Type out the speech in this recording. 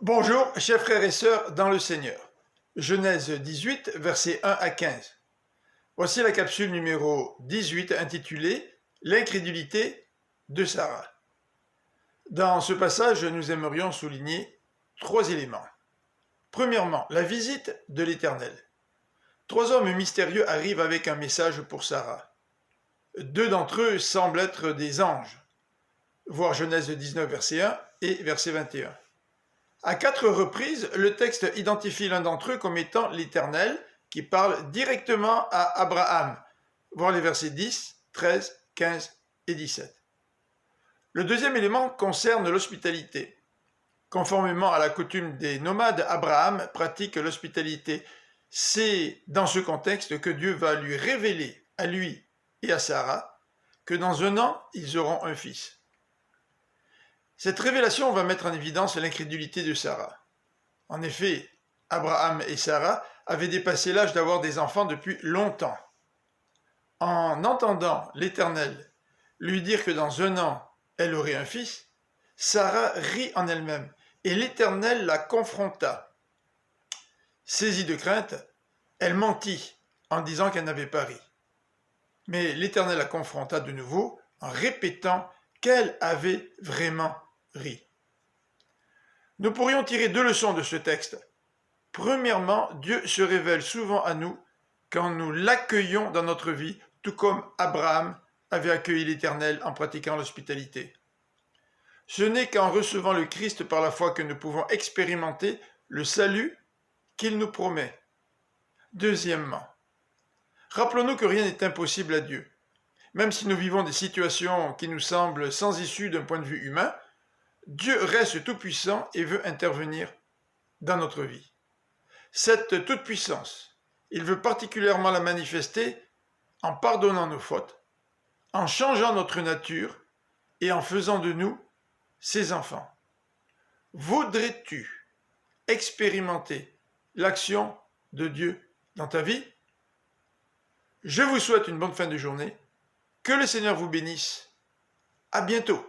Bonjour, chers frères et sœurs dans le Seigneur. Genèse 18, versets 1 à 15. Voici la capsule numéro 18 intitulée « L'incrédulité de Sarah ». Dans ce passage, nous aimerions souligner 3 éléments. Premièrement, la visite de l'Éternel. 3 hommes mystérieux arrivent avec un message pour Sarah. 2 d'entre eux semblent être des anges. Voir Genèse 19, verset 1 et verset 21. À 4 reprises, le texte identifie l'un d'entre eux comme étant l'Éternel, qui parle directement à Abraham. Voir les versets 10, 13, 15 et 17. Le deuxième élément concerne l'hospitalité. Conformément à la coutume des nomades, Abraham pratique l'hospitalité. C'est dans ce contexte que Dieu va lui révéler, à lui et à Sarah, que dans 1 an, ils auront un fils. Cette révélation va mettre en évidence l'incrédulité de Sarah. En effet, Abraham et Sarah avaient dépassé l'âge d'avoir des enfants depuis longtemps. En entendant l'Éternel lui dire que dans 1 an, elle aurait un fils, Sarah rit en elle-même et l'Éternel la confronta. Saisie de crainte, elle mentit en disant qu'elle n'avait pas ri. Mais l'Éternel la confronta de nouveau en répétant qu'elle avait vraiment ri. Nous pourrions tirer 2 leçons de ce texte. Premièrement, Dieu se révèle souvent à nous quand nous l'accueillons dans notre vie, tout comme Abraham avait accueilli l'Éternel en pratiquant l'hospitalité. Ce n'est qu'en recevant le Christ par la foi que nous pouvons expérimenter le salut qu'il nous promet. Deuxièmement, rappelons-nous que rien n'est impossible à Dieu. Même si nous vivons des situations qui nous semblent sans issue d'un point de vue humain, Dieu reste tout-puissant et veut intervenir dans notre vie. Cette toute-puissance, il veut particulièrement la manifester en pardonnant nos fautes, en changeant notre nature et en faisant de nous ses enfants. Voudrais-tu expérimenter l'action de Dieu dans ta vie? Je vous souhaite une bonne fin de journée. Que le Seigneur vous bénisse. À bientôt.